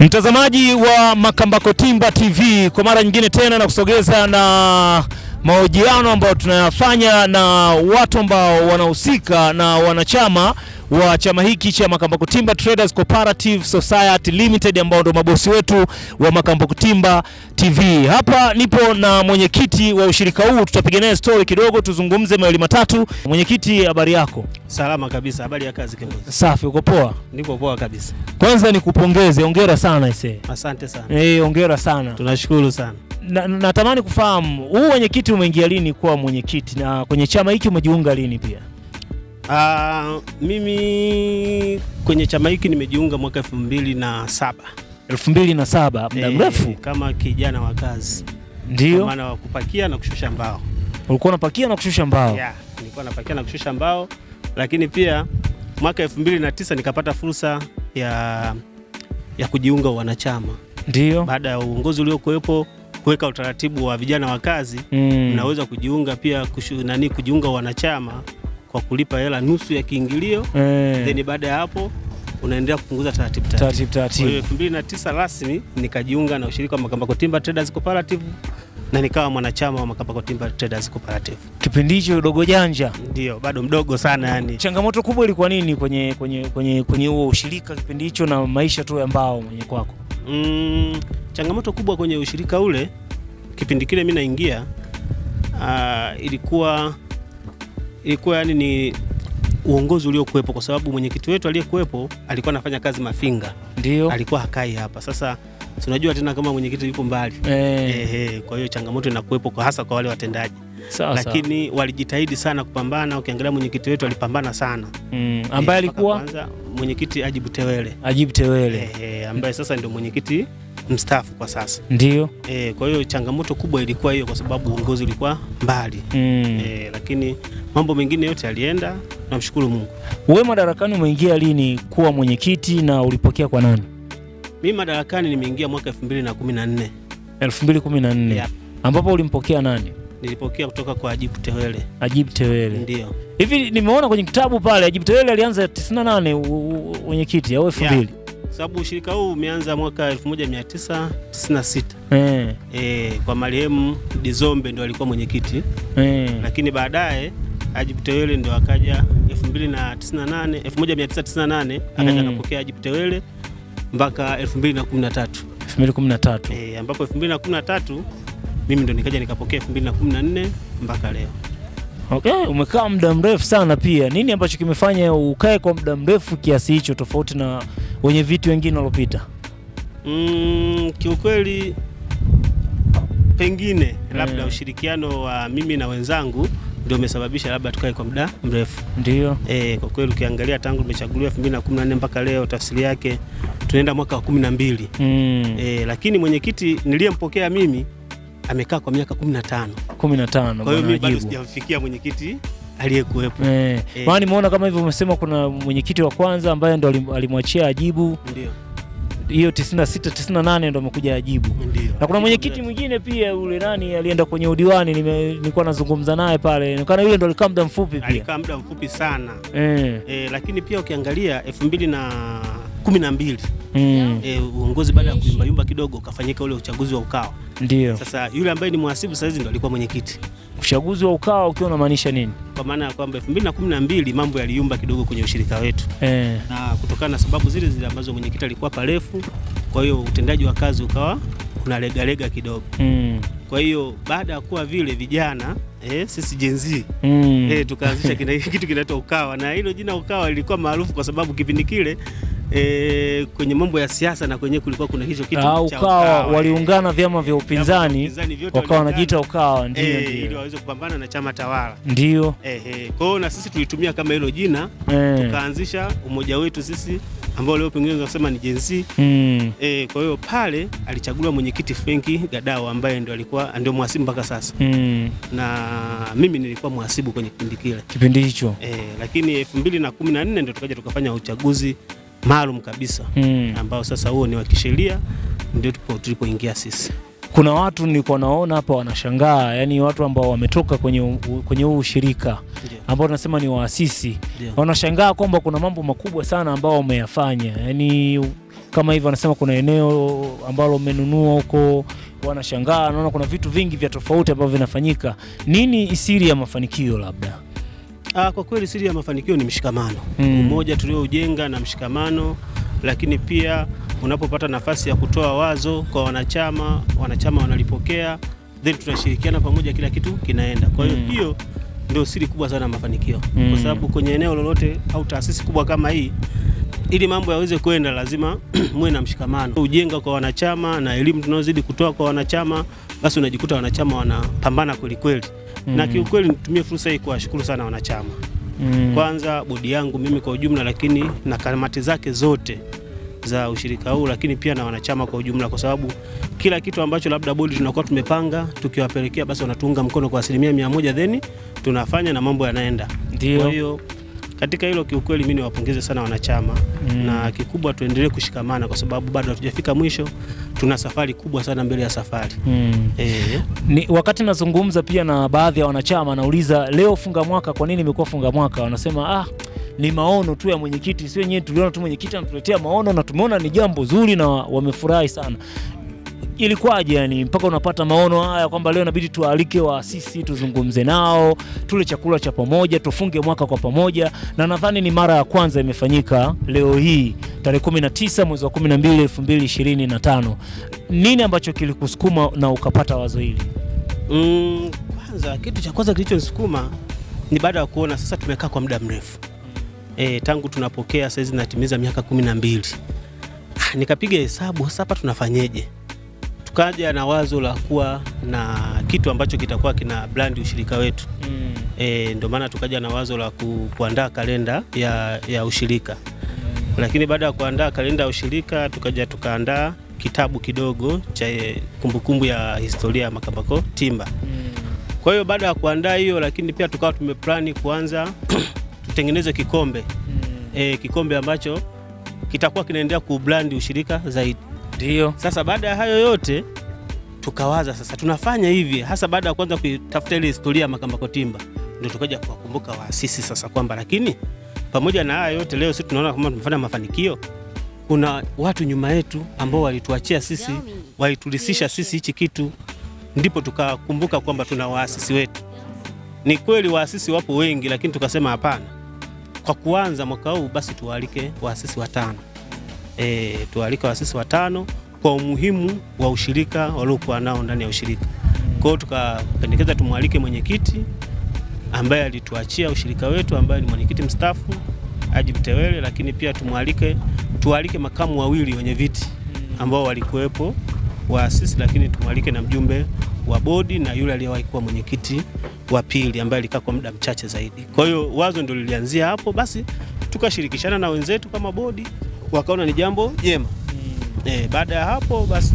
Mtazamaji wa Makambako Timba TV, kwa mara nyingine tena na kusogeza na mahojiano ambayo tunayafanya na watu ambao wanahusika na wanachama wa chama hiki cha Makambako Timba Traders Cooperative Society Limited ambao ndo mabosi wetu wa Makambako Timba TV. Hapa nipo na mwenyekiti wa ushirika huu, tutapiga naye story kidogo, tuzungumze mawili matatu. Mwenyekiti, habari yako? Salama kabisa, habari ya kazi kiongozi? Safi, uko poa? Niko poa kabisa. Kwanza nikupongeze, hongera sana ise. Asante sana. Hongera sana. Tunashukuru sana. Natamani kufahamu, huu mwenyekiti umeingia lini kuwa mwenyekiti na kwenye chama hiki umejiunga lini pia? Mimi kwenye chama hiki nimejiunga mwaka 2007. 2007, muda mrefu. Kama kijana wa kazi. Ndio. Kwa maana wa kupakia na kushusha mbao. Ulikuwa unapakia na kushusha mbao? Yeah, nilikuwa napakia na kushusha mbao, lakini pia mwaka 2009 nikapata fursa ya kujiunga wanachama. Ndio. Baada ya uongozi uliokuwepo kuweka utaratibu wa vijana wa kazi, mnaweza kujiunga pia kujiunga wanachama kwa kulipa hela nusu ya kiingilio. Then baada ya hapo unaendelea kupunguza taratibu. Kwa hiyo 2009 rasmi nikajiunga na ushirika wa Makambako Timba Traders Cooperative na nikawa mwanachama wa Makambako Timba Traders Cooperative. Kipindi hicho dogo janja? Ndio, bado mdogo sana yani. Changamoto kubwa ilikuwa nini kwenye huo ushirika kipindi hicho na maisha tu ya mbao mwenye kwako? Changamoto kubwa kwenye ushirika ule kipindi kile mimi naingia, ilikuwa yani ni uongozi uliokuwepo, kwa sababu mwenyekiti wetu aliyekuwepo alikuwa anafanya kazi Mafinga. Ndio. Alikuwa hakai hapa. Sasa tunajua tena kama mwenyekiti yuko mbali. Kwa hiyo changamoto inakuwepo kwa hasa kwa wale watendaji. Lakini walijitahidi sana kupambana. Ukiangalia mwenyekiti wetu alipambana sana. Ambaye alikuwa kwanza mwenyekiti Ajibu Tewele. Ambaye sasa ndio mwenyekiti mstaafu kwa sasa. Ndio. Kwa hiyo changamoto kubwa ilikuwa hiyo, kwa sababu uongozi ulikuwa mbali. Lakini mambo mengine yote yalienda, namshukuru Mungu. Wewe madarakani umeingia lini kuwa mwenyekiti na ulipokea kwa nani? Mimi madarakani nimeingia mwaka 2014. 2014. Yeah. Ambapo ulimpokea nani? Nilipokea kutoka kwa Ajibu Tewele. Ajibu Tewele. Ndio. Hivi nimeona kwenye kitabu pale Ajibu Tewele alianza 98 mwenyekiti au 2000? Yeah. Sababu ushirika huu umeanza mwaka 1996. Kwa marehemu Dizombe ndio alikuwa mwenyekiti. Lakini baadaye Ajibu Tewele ndio akaja 1998 akaja akapokea Ajibu Tewele mpaka 2013. 2013. Ambapo 2013 mimi ndo nikaja nikapokea 2014 mpaka leo. Okay, umekaa muda mrefu sana pia. Nini ambacho kimefanya ukae kwa muda mrefu kiasi hicho tofauti na wenye viti wengine walopita? Kiukweli pengine labda ushirikiano wa mimi na wenzangu ndio umesababisha labda tukae kwa muda mrefu. Ndio. Kwa kweli ukiangalia tangu nimechaguliwa 2014 mpaka leo, tafsiri yake tunaenda mwaka wa 12. Lakini mwenyekiti niliyempokea mimi amekaa kwa miaka 15. 15. Kwa hiyo mimi bado sijafikia mwenyekiti aliyekuwepo. Maana nimeona kama hivyo umesema kuna mwenyekiti wa kwanza ambaye ndo alimwachia Ajibu. Ndio. Hiyo 96 98 ndo amekuja Ajibu. Ndiyo. Na kuna mwenyekiti mwingine pia ule nani alienda kwenye udiwani, nilikuwa nazungumza naye pale. Nikana yule ndo alikaa muda mfupi pia. Alikaa muda mfupi sana. Lakini pia ukiangalia 2012 uongozi baada ya kuyumba kidogo ukafanyika ule uchaguzi wa Ukawa. Ndio. Sasa yule ambaye ni mhasibu sasa hizi ndo alikuwa mwenyekiti. Uchaguzi wa Ukawa ukiwa unamaanisha nini? Kwa maana ya kwamba 2012 mambo yaliyumba kidogo kwenye ushirika wetu. Na kutokana na sababu zile ambazo mwenyekiti alikuwa parefu, kwa hiyo utendaji wa kazi ukawa unalegalega kidogo. Kwa hiyo baada ya kuwa vile vijana sisi Gen Z tukaanzisha kitu kinaitwa Ukawa, na hilo jina Ukawa lilikuwa maarufu kwa sababu kipindi kile kwenye mambo ya siasa na kwenye kulikuwa kuna hicho kitu cha Ukawa. Waliungana vyama vya upinzani wakawa wanajiita Ukawa. Ndio. Ili waweze kupambana na chama tawala. Ndio. Kwa hiyo na sisi tulitumia kama hilo jina, tukaanzisha umoja wetu sisi ambao leo pengine tunasema ni Gen Z. Kwa hiyo pale alichaguliwa mwenyekiti Frenki Gadao ambaye ndio mhasibu mpaka sasa. Na mimi nilikuwa mhasibu kwenye kipindi hicho. Lakini 2014 ndio tukaja tukafanya uchaguzi maalum kabisa, ambao sasa huo ni wa kisheria, ndio tulipoingia sisi. Kuna watu nilikuwa naona hapa wanashangaa, yani watu ambao wametoka kwenye huu ushirika ambao tunasema ni waasisi, wanashangaa kwamba kuna mambo makubwa sana ambao wameyafanya. Yani kama hivyo wanasema kuna eneo ambalo umenunua huko, wanashangaa naona kuna vitu vingi vya tofauti ambavyo vinafanyika. Nini siri ya mafanikio labda? Kwa kweli siri ya mafanikio ni mshikamano. Umoja tulioujenga na mshikamano, lakini pia unapopata nafasi ya kutoa wazo kwa wanachama wanalipokea, then tunashirikiana pamoja, kila kitu kinaenda. Kwa hiyo hiyo ndio siri kubwa sana ya mafanikio. Kwa sababu kwenye eneo lolote au taasisi kubwa kama hii, ili mambo yaweze kwenda lazima muwe na mshikamano. Ujenga kwa wanachama na elimu tunazidi kutoa kwa wanachama, basi unajikuta wanachama wanapambana kweli kweli. Na kiukweli nitumie fursa hii kuwashukuru sana wanachama. Kwanza bodi yangu mimi kwa ujumla, lakini na kamati zake zote za ushirika huu, lakini pia na wanachama kwa ujumla, kwa sababu kila kitu ambacho labda bodi tunakuwa tumepanga tukiwapelekea, basi wanatuunga mkono kwa 100%, then tunafanya na mambo yanaenda. Kwa hiyo katika hilo kiukweli mimi niwapongeze sana wanachama, na kikubwa tuendelee kushikamana, kwa sababu bado hatujafika mwisho, tuna safari kubwa sana mbele ya safari. Ni wakati nazungumza pia na baadhi ya wanachama, nauliza leo funga mwaka, kwa nini imekuwa funga mwaka? Wanasema ni maono tu ya mwenyekiti, sio wenyewe tuliona tu mwenyekiti anatuletea maono na tumeona ni jambo zuri na wamefurahi sana. Ilikuwaje yani mpaka unapata maono haya kwamba leo inabidi tualike waasisi, tuzungumze nao, tule chakula cha pamoja, tufunge mwaka kwa pamoja? Na nadhani ni mara ya kwanza imefanyika leo hii tarehe 19 mwezi wa 12 2025. Nini ambacho kilikusukuma na ukapata wazo hili? Kwanza kitu cha kwanza kilichonisukuma ni baada ya kuona sasa tumekaa kwa muda mrefu. Tangu tunapokea sasa hizi natimiza miaka 12. Nikapiga hesabu sasa hapa tunafanyeje? Tukaja na wazo la kuwa na kitu ambacho kitakuwa kina brand ushirika wetu. Ndio maana tukaja na wazo la kuandaa kalenda ya ushirika. Lakini baada ya kuandaa kalenda ya ushirika tukaandaa kitabu kidogo cha kumbukumbu ya historia ya Makambako Timber. Kwa hiyo baada ya kuandaa hiyo, lakini pia tukawa tumeplani kuanza tutengeneze kikombe. Kikombe ambacho kitakuwa kinaendelea kubrand ushirika zaidi. Ndio. Sasa baada ya hayo yote tukawaza sasa tunafanya hivi, hasa baada ya kwanza kuitafuta ile historia ya Makambako Timber, ndio tukaja kuwakumbuka waasisi sasa kwamba lakini pamoja na haya yote leo sisi tunaona kama tumefanya mafanikio, kuna watu nyuma yetu ambao walituachia sisi, walitulisisha sisi hichi kitu, ndipo tukakumbuka kwamba tuna waasisi wetu. Ni kweli waasisi wapo wengi, lakini tukasema hapana, kwa kuanza mwaka huu basi tuwaalike waasisi watano. Tuwaalike waasisi watano kwa umuhimu wa ushirika waliokuwa nao ndani ya ushirika. Kwa hiyo tukapendekeza tumwalike mwenyekiti ambaye alituachia ushirika wetu, ambaye ni mwenyekiti mstaafu Haji Mtewele, lakini pia tuwalike makamu wawili wenye viti ambao walikuwepo waasisi, lakini tumwalike na mjumbe wa bodi na yule aliyewahi kuwa mwenyekiti wa pili ambaye alikaa kwa muda mchache zaidi. Kwa hiyo wazo ndio lilianzia hapo, basi tukashirikishana na wenzetu kama bodi, wakaona ni jambo jema. Baada ya hapo basi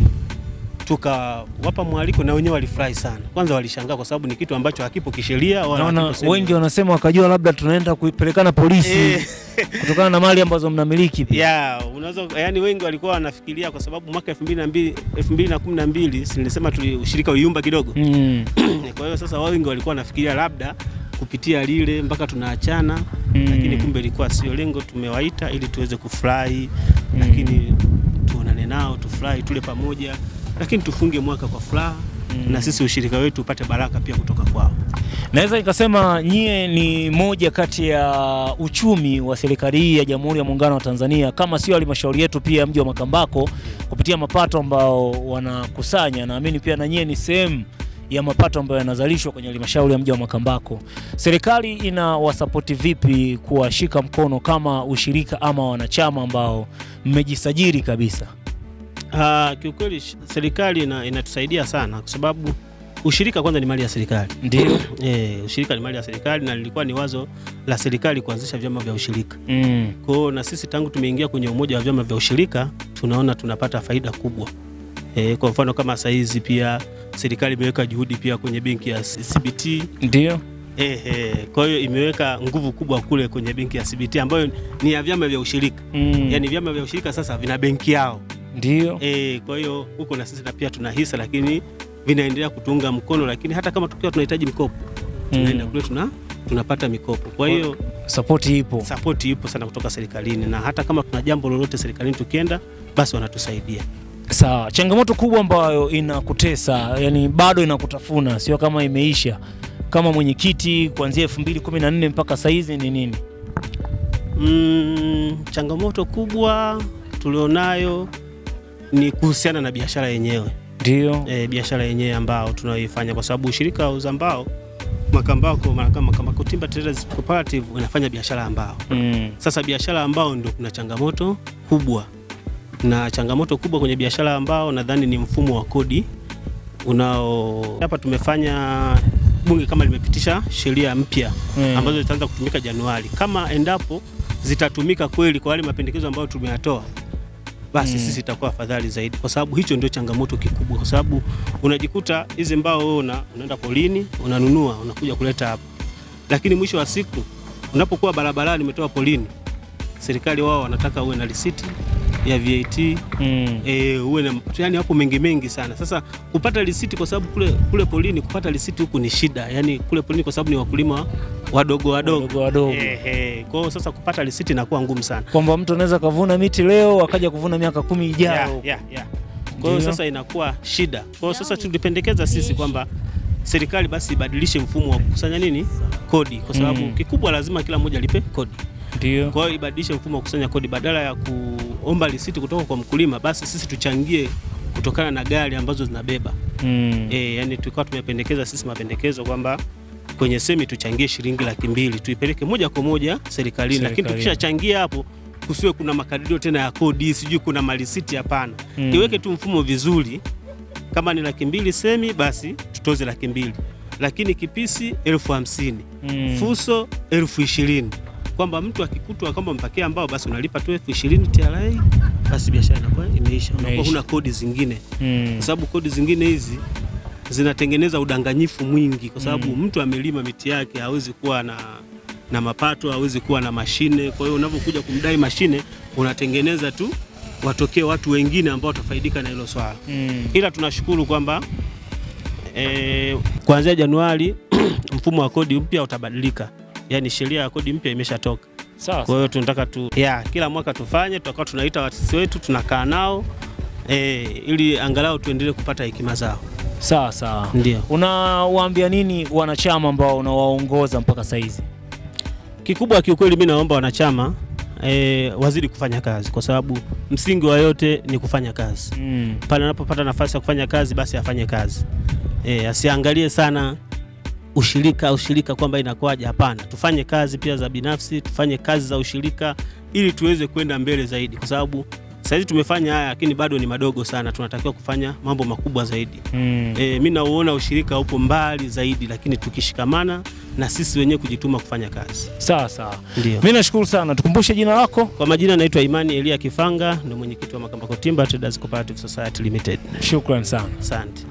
tukawapa mwaliko na wenyewe walifurahi sana. Kwanza walishangaa kwa sababu ni kitu ambacho hakipo kisheria wala wengi wanasema wakajua labda tunaenda kuipelekana polisi kutokana na mali ambazo mnamiliki pia. Unaweza yani wengi walikuwa wanafikiria kwa sababu mwaka 2012 nilisema ushirika uyumba kidogo. Kwa hiyo sasa wengi walikuwa wanafikiria labda kupitia lile mpaka tunaachana, lakini kumbe ilikuwa sio lengo. Tumewaita ili tuweze kufurahi, lakini tuonane nao, tufurahi, tule pamoja, lakini tufunge mwaka kwa furaha na sisi ushirika wetu upate baraka pia kutoka kwao. Naweza nikasema nyie ni moja kati ya uchumi wa serikali hii ya Jamhuri ya Muungano wa Tanzania, kama sio halmashauri yetu pia mji wa Makambako kupitia mapato ambao wanakusanya. Naamini pia na nyie ni sehemu ya mapato ambayo yanazalishwa kwenye halmashauri ya mji wa Makambako. Serikali inawasapoti vipi kuwashika mkono kama ushirika ama wanachama ambao mmejisajili kabisa? Kiukweli serikali inatusaidia sana kwa sababu ushirika kwanza ni mali ya serikali. Ndio. Ushirika ni mali ya serikali na lilikuwa ni wazo la serikali kuanzisha vyama vya ushirika. Kwa hiyo na sisi tangu tumeingia kwenye umoja wa vyama vya ushirika tunaona tunapata faida kubwa. Kwa mfano kama saizi pia serikali imeweka juhudi pia kwenye benki ya CBT. Ndio. Kwa hiyo imeweka nguvu kubwa kule kwenye benki ya CBT ambayo ni ya vyama vya ushirika. Yaani vyama vya ushirika sasa vina benki yao. Ndio. Kwa hiyo huko na sisi na pia tuna hisa, lakini vinaendelea kutunga mkono, lakini hata kama tukiwa tunahitaji mkopo tunaenda kule tunapata mikopo. Kwa hiyo support ipo sana kutoka serikalini, na hata kama tuna jambo lolote serikalini tukienda, basi wanatusaidia. Sawa, changamoto kubwa ambayo inakutesa, yani bado inakutafuna, sio kama imeisha, kama mwenyekiti kuanzia 2014 mpaka saizi ni nini? Changamoto kubwa tulionayo ni kuhusiana na biashara yenyewe. Ndio. Biashara yenyewe ambao tunaoifanya, kwa sababu ushirika wa Uzambao Makambako Timber Traders Cooperative inafanya biashara ambao. Sasa biashara ambao ndio kuna changamoto kubwa. Na changamoto kubwa kwenye biashara ambao nadhani ni mfumo wa kodi hapa tumefanya bunge kama limepitisha sheria mpya ambazo zitaanza kutumika Januari. Kama endapo zitatumika kweli kwa wale mapendekezo ambayo tumeyatoa, basi sisi itakuwa afadhali zaidi, kwa sababu hicho ndio changamoto kikubwa, kwa sababu unajikuta hizi mbao wewe unaenda polini unanunua unakuja kuleta hapa, lakini mwisho wa siku unapokuwa barabarani umetoa polini, serikali wao wanataka uwe na risiti ya VAT, uwe na, yani hapo mengi sana. Sasa kupata risiti, kwa sababu kule polini kupata risiti huku ni shida, yani kule polini kwa sababu ni wakulima wadogo. Kwa hiyo sasa kupata risiti inakuwa ngumu sana, kwamba mtu anaweza kavuna miti leo akaja kuvuna miaka 10 ijayo. Kwa hiyo sasa inakuwa shida. Kwa hiyo sasa tulipendekeza sisi kwamba serikali basi ibadilishe mfumo wa kukusanya kodi, kwa sababu kikubwa lazima kila mmoja alipe kodi. Ndio. Kwa hiyo ibadilishe mfumo wa kukusanya kodi, badala ya kuomba risiti kutoka kwa mkulima, basi sisi tuchangie kutokana na gari ambazo zinabeba. Yani tulikuwa tumependekeza sisi mapendekezo kwamba kwenye semi tuchangie shilingi 200,000 tuipeleke moja kwa moja serikalini, lakini tukishachangia hapo kusiwe kuna makadirio tena ya kodi, sijui kuna malisiti, hapana. Iweke tu mfumo vizuri, kama ni 200,000 semi basi tutoze 200,000, lakini kipisi 50,000, fuso 20,000, kwamba mtu akikutwa kwamba mpakia ambao basi unalipa tu 20,000 TRA, basi biashara inakuwa imeisha, unakuwa huna kodi zingine. Kwa sababu kodi zingine hizi zinatengeneza udanganyifu mwingi, kwa sababu mtu amelima miti yake hawezi kuwa na mapato, hawezi kuwa na mashine. Kwa hiyo unapokuja kumdai mashine unatengeneza tu watokee watu wengine ambao watafaidika na hilo swala. Ila tunashukuru kwamba kuanzia Januari mfumo wa kodi mpya utabadilika, yani sheria ya kodi mpya imeshatoka. Kwa hiyo tunataka kila mwaka tufanye, tutakuwa tunaita waasisi wetu, tunakaa nao ili angalau tuendelee kupata hekima zao. Sawa. Ndio. Unawaambia nini wanachama ambao unawaongoza mpaka saizi? Kikubwa kiukweli mimi naomba wanachama wazidi kufanya kazi, kwa sababu msingi wa yote ni kufanya kazi. Pale anapopata nafasi ya kufanya kazi basi afanye kazi. Asiangalie sana ushirika kwamba inakuwaje, hapana. Tufanye kazi pia za binafsi, tufanye kazi za ushirika ili tuweze kwenda mbele zaidi, kwa sababu sasa tumefanya haya lakini bado ni madogo sana, tunatakiwa kufanya mambo makubwa zaidi. Mimi nauona ushirika upo mbali zaidi, lakini tukishikamana na sisi wenyewe kujituma kufanya kazi. Sawa. Mimi nashukuru sana. Tukumbushe jina lako. Kwa majina naitwa Imani Elia Kifanga, ndio mwenyekiti wa Makambako Timber Traders Cooperative Society Limited. Shukrani sana. Asante.